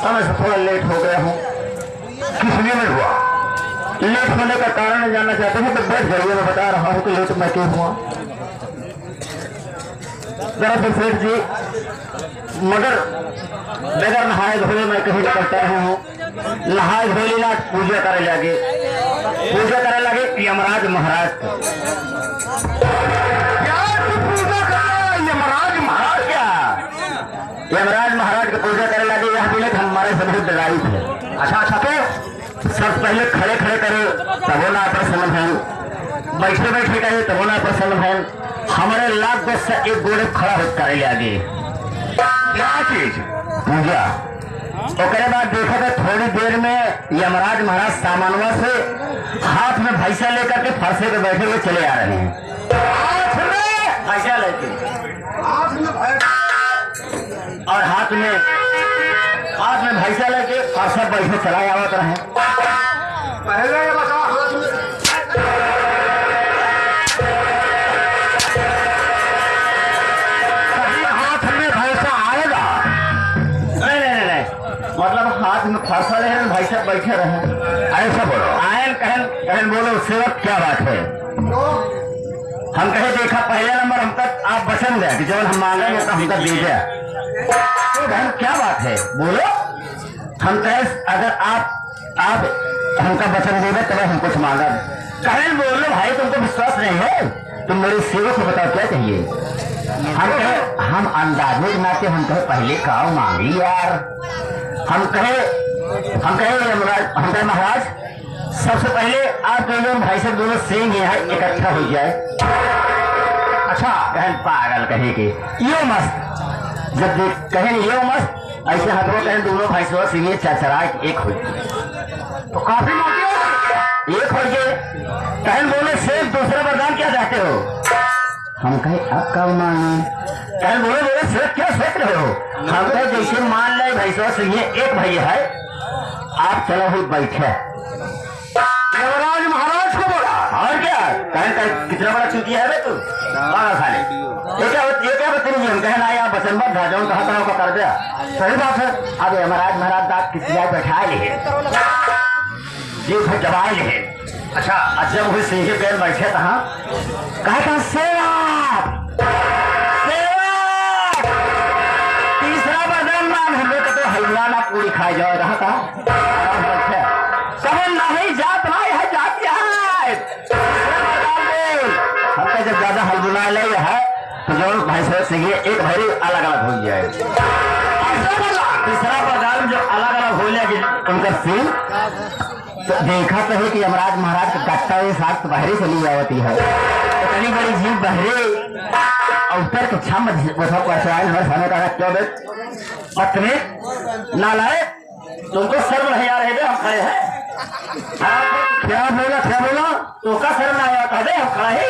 समय से थोड़ा लेट हो गया हूँ। किस लिए में हुआ? लेट होने का कारण जानना चाहते हैं तो बैठ जाइए, मैं बता रहा हूँ कि लेट मैं क्यों हुआ। दरअसल सेठ जी, मगर बगैर नहाए धोए मैं कहीं निकलता नहीं हूँ। नहाए धोए ना पूजा करे लगे यमराज महाराज को। पूजा कर यमराज महाराज? क्या यमराज महाराज की पूजा करे लगे? यह बोले हमारे सभी दलाली थे। अच्छा अच्छा, तो सब पहले खड़े खड़े करे तबो ना प्रसन्न है, बैठे बैठे करे तबो ना प्रसन्न है। हमारे लाख दस से एक गोड़े खड़ा हो करे लगे। क्या चीज? पूजा। उसके बाद देखा था थोड़ी देर में यमराज महाराज सामानवा से हाथ में भैंसा लेकर के फरसे पे बैठे हुए चले आ रहे हैं। हाथ में भैंसा लेके और हाथ में भैंसा लेके फरसा बैठे चलाए आवत रहे। पहले ये बता, हाथ में भैंसा आएगा? नहीं, मतलब हाथ में फरसा ले भैंसा बैठे रहे। ऐसा बोलो। आयन कहन बोलो सेवक क्या बात है? हम कहे देखा पहले नंबर हम तक आप बचन गए कि जब हम मांगेंगे तो हमका दे दिया। तो बहन क्या बात है बोलो। हम कहे अगर आप हमका वचन देंगे तब हम कुछ मांगा। कहन बोलो भाई तुमको विश्वास नहीं है, तुम मेरे सेवक को बताओ क्या चाहिए। हम कहे हम अंदाजे के नाते हम कहे पहले काव मांगी यार। हम कहे महाराज सबसे पहले आप दोनों भाई साहब दोनों सेम यहाँ इकट्ठा हो जाए। अच्छा कहन पागल कहे के यो मस्त, जब देख कहे यो मस्त ऐसे हाथों कहें दोनों भाई साहब सिंह चरचरा एक हो तो काफी मौके एक हो गए। कहन बोले सेम दूसरा वरदान क्या चाहते हो? हम कहे अब कब मांगे? कहन बोले सेठ क्या सोच रहे हो? हम कहे जैसे मान ले भाई साहब सिंह एक भाई है, आप चलो हुई बैठे। यमराज महाराज को बोला और क्या कहन कितना बड़ा चुतिया है तू साले। ये क्या बदतमीजी? हम कहना यार बचन मत भाजो कहा का कर दिया। सही बात है। अब यमराज महाराज दांत किसी जाए बैठा ले जीव दबाए ले। अच्छा जब हुई सिंह गैर बैठे था कहा सेवा तीसरा बदन मान हम लोग तो हलवा ना पूरी खाई जाओ रहा था। समझ नहीं जात ना यह जात हमका जब ज्यादा हलबुना ले है तो जो भाई साहब सिंह एक भाई अलग अलग हो जाए। तीसरा बदन जो अलग अलग हो जाए उनका सिंह तो देखा तो है कि यमराज महाराज का कट्टा ये साथ बाहरी चली जाती है। इतनी बड़ी जीव बहरे और उत्तर के छम समय का क्यों पत्नी नालायक तुमको शर्म नहीं आ रहे थे? हम खड़े हैं। क्या बोला तुमका शर्म नहीं आता दे? हम खड़ा है।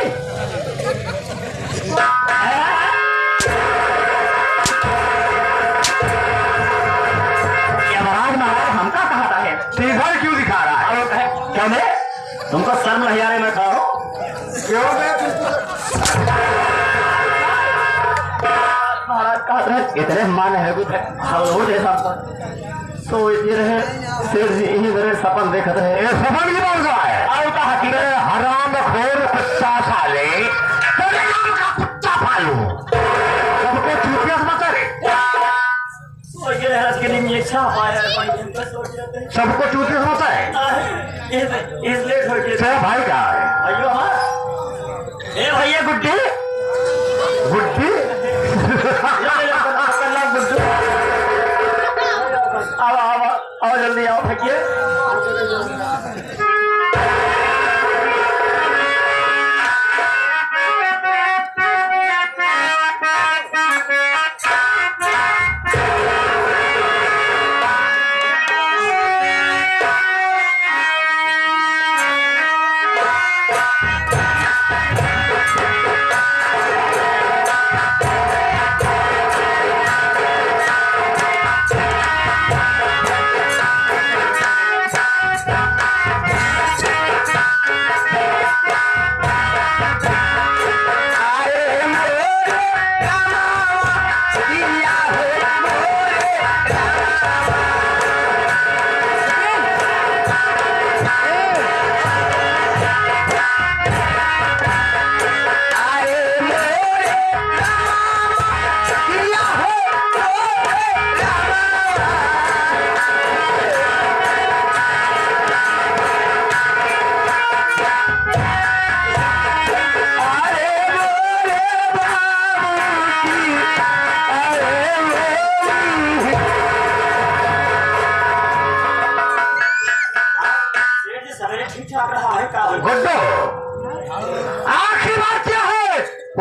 यमराज महाराज हमका कहा था है तीसरा क्यों दिखा रहा है? क्या मैं तुमको शर्म नहीं आ रही? मैं खड़ा हूँ क्यों? महाराज कहा इतने मान है कुछ तो ये रहे शेर जी यही मेरे सपन देखते रहे। सपन की बोल रहा है और कहा कि हराम खोर कुत्ता साले कुत्ता पालू सबको चूतिया मत करे। सबको चूतिया होता है। तेरा भाई क्या है? भैया गुड्डी गुड्डी आओ जल्दी आओ फेंकिए।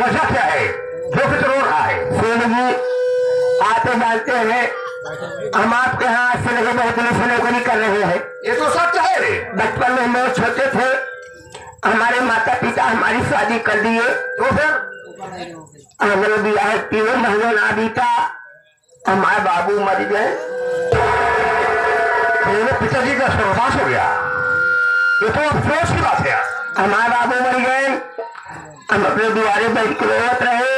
वजह क्या है जो कुछ रो रहा है? सेठ जी आप तो जानते हैं हम आपके यहाँ से लगे बहुत दिनों से नौकरी कर रहे हैं। ये तो सच है। बचपन में हम लोग छोटे थे, हमारे माता पिता हमारी शादी कर दिए, तो फिर हम लोग ब्याह 3 महीने ना बीता हमारे बाबू मर गए। मेरे पिताजी का स्वर्गवास हो गया, ये तो अफसोस की बात है। हमारे बाबू मर गए, हम अपने दुआरे बैठ के रोत रहे,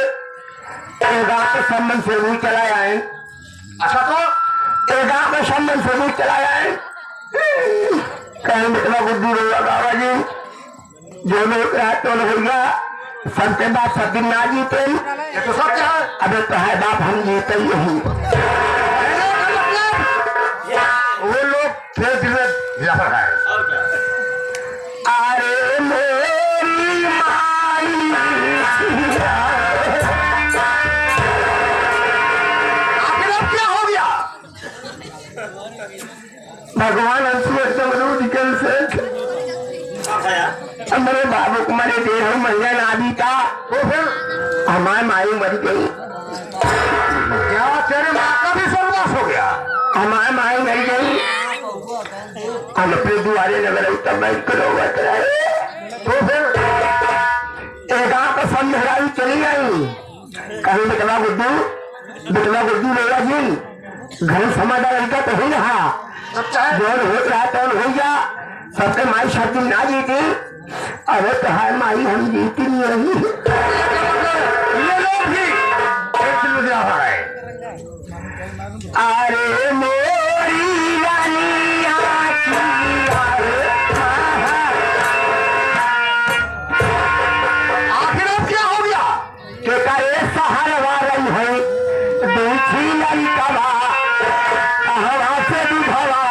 गाँव के संबंध से भी चला आए। अच्छा तो गाँव के संबंध से भी चला आए, कहीं मतलब गुड्डू रोगा बाबा जी जो लोग तो भैया सबके बाप सब दिन ना जीते। ये तो सच है। अबे तो है बाप हम जीते यही। वो लोग फिर धीरे है। अरे मेरी माई आखिर अब क्या हो गया? भगवान हमसे एकदम रूढ़ से हमारे बाबू को मरे देह महिला ना बीता, तो फिर हमारी माई मर गई। क्या तेरे माँ का भी स्वर्गवास हो गया? हमारी माई मर गई, हम अपने दुआरे नगर तब बैठ कर रोवत रहे। तो फिर एक गाँव का सब मेहराई चली गई, कहीं बेटवा गुड्डू लोगा जी घर समाधान लड़का तो ही रहा, सच्चा है। जो हो रहा तो हो गया, सबके माई शर्ती ना जीती। अरे तो है माई हम जीती नहीं। ये लोग भी एक दिन में दिया हो रहा है। अरे मोरी रानिया की आखिर अब क्या हो गया? के करे सहारवा रही है दूसरी लड़का हवा से दुधवा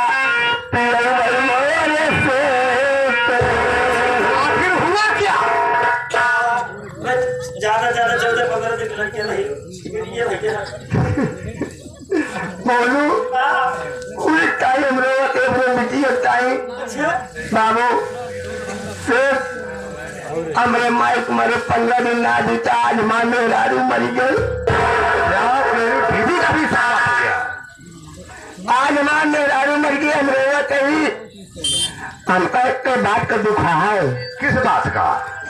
मेरे से। आखिर हुआ क्या? ज्यादा 14-15 दिन लड़के नहीं ये भैया बोलू टाइम रोते मिट्टी टाइम बाबू सिर्फ हमरे माइक मरे 15 दिन ना बीता, आज माँ मेहरारू मर गई। मेरी बीवी का भी साथ हो गया। आज माँ मेहरारू मर गई, हम रोवत ही हमका एक बात का दुख है। किस बात का?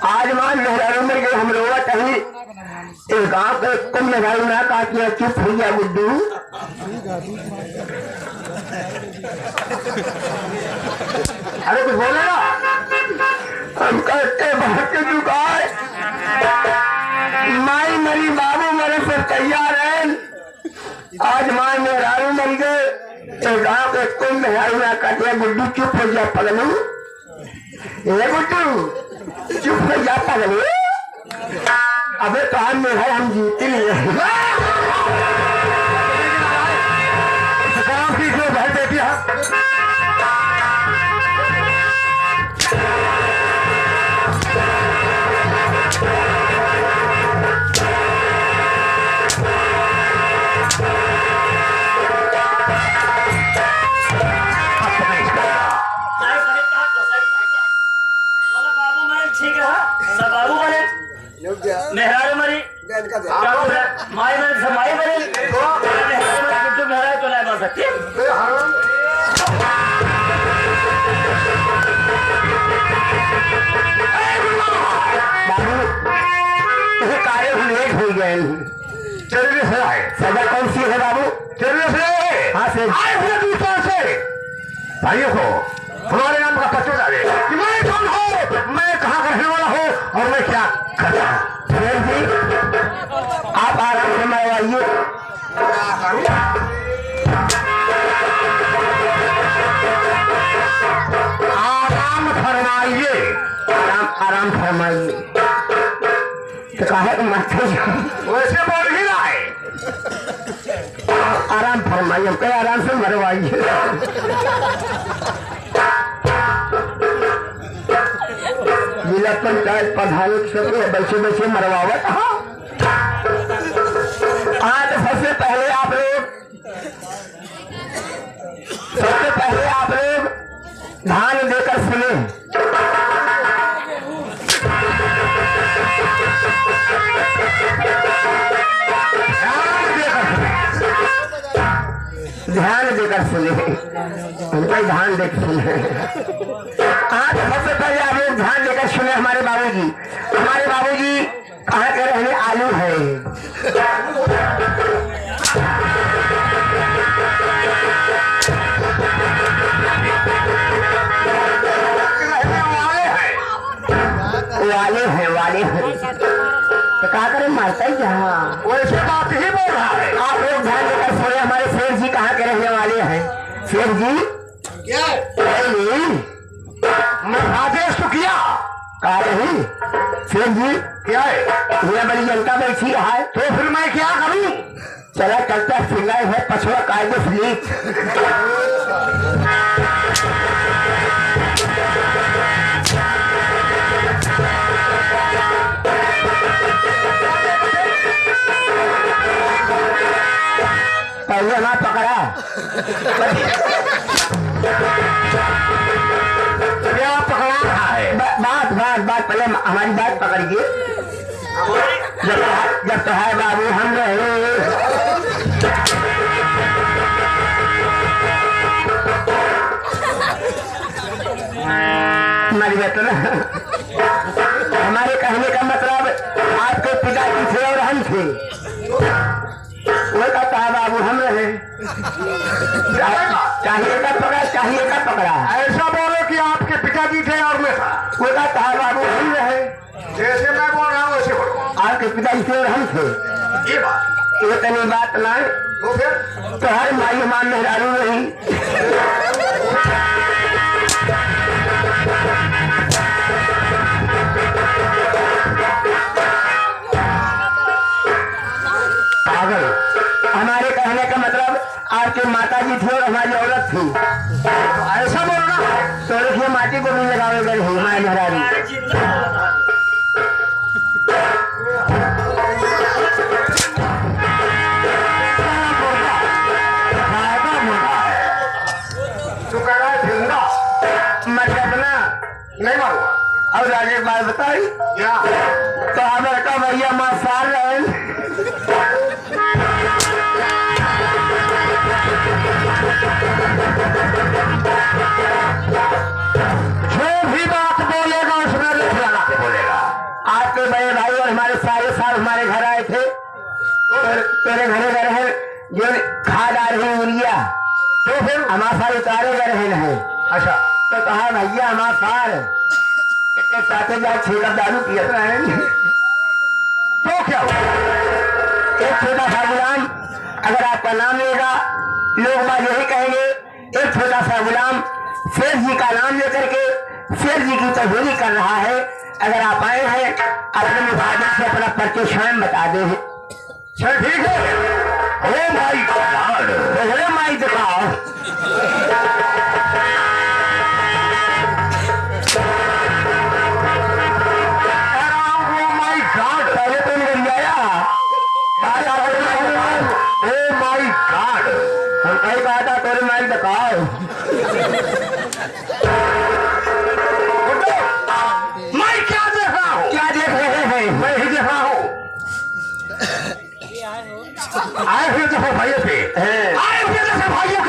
आज माँ मेहरारू मर गई, हम रोवत ही एक गाँव के कम मेहरारू ना काटिया चुप हो गया गुड्डू। अरे कुछ बोले ना। हम कहते बहुत के जुगाड़ माई मरी बाबू मरे से तैयार है। आज माई मेहरारू मर गए, तो गाँव के कुल मेहरारू ना काटिया गुड्डू चुप हो गया पगलू। ये गुड्डू चुप हो जा पगलू। अबे तो हम मेहर हम जीते नहीं। काम की जो भाई बेटी है मेहरारू मरी माई मरी माई मरी तो मेहरारू तो नहीं बन सकती। बाबू तुझे कार्य लेट हो गए। तेरे से आए। सजा कौन सी है बाबू? तेरे से हाँ से आए हुए दूसरों से भाइयों को हमारे नाम का पत्र डाले कि मैं कौन हूँ, मैं कहाँ का रहने वाला हूँ और मैं क्या करता हूँ। जी आप आराम से मरवाइए। आराम फरमाइए। आराम फरमाइए। तो कहे वैसे बोल ही रहा है। आराम फरमाइए, हम कहे आराम से मरवाइए। जिला पंचायत प्रधान से बैठे बैठे मरवावत। आज सबसे पहले आप लोग धान देकर सुने। ध्यान देकर सुने, उनका ध्यान देकर सुने। आज सबसे पहले आप लोग ध्यान देकर सुने। हमारे बाबूजी कहाँ के रहने आलू है। वाले हैं तो क्या करें, मारता ही जहाँ वैसे बात ही बोल रहा है। आप लोग ध्यान देकर सुने। हमारे शेर जी कहाँ के रहने वाले हैं। शेर जी क्या मैं आदेश तो किया, कहा नहीं शेर जी क्या है, ये बड़ी जनता बैठी है तो फिर मैं क्या करूं। चला चलता सिंगाई है पछुआ कायदे फ्लीट। पहले ना पकड़ा क्या पकड़ा रहा है। बात पहले हमारी बात पकड़िए। जब तो है बाबू हम रहे हमारी बात ना, हमारे कहने का मतलब आपके पिताजी थे और हम थे। वो कहता है बाबू हम रहे, चाहिए का पकड़ा। ऐसा बोलो कि आपके पिताजी थे और मैं था। वो कहता है बाबू हम रहे, जैसे मैं बोल रहा हूँ वैसे बोलो। आपके पिताजी थे और हम थे, ये बात ये तनी बात ना तो फिर तो हर माई मान मेहरारू नहीं। हमारे कहने का मतलब आपके माता जी थी और हमारी औरत थी। तो ऐसा बोलना है तो देखिए माटी को भी लगावे गए हमारे महाराज। तो कह रहा है जिंदा मतलब ना नहीं मारूंगा। अब आगे बात बताई क्या तो हमारे का भैया माँ साल रहे। जो भी बात बोलेगा उसमें लिख लगा के बोलेगा। आपके बड़े भाई और हमारे सारे साल हमारे घर आए थे, तेरे घरे गए हैं जो खाद आ रही यूरिया, तो फिर हमारे साल उतारे गए हैं। अच्छा तो कहा भैया हमारे साल चाहते जाए छेका दारू पिया रहे तो क्या हुआ। एक छोटा सा गुलाम अगर आपका नाम लेगा लोग बात यही कहेंगे, एक छोटा सा गुलाम शेर जी का नाम लेकर के शेर जी की तस्वीर कर रहा है। अगर आप आए हैं अपने मुफादत से अपना परिचय स्वयं बता दे। चल ठीक है। ओ माई गॉड, ओ माई दिखाओ। ओ माई गॉड, पहले तो नहीं आया। ओ माई गॉड, हम कहीं कहा था तेरे माई दिखाओ। मैं क्या देख रहा हूँ, क्या देख रहे हैं, मैं ही देख रहा हूँ। आए हुए देखो भाइयों के, आए हुए देखो भाइयों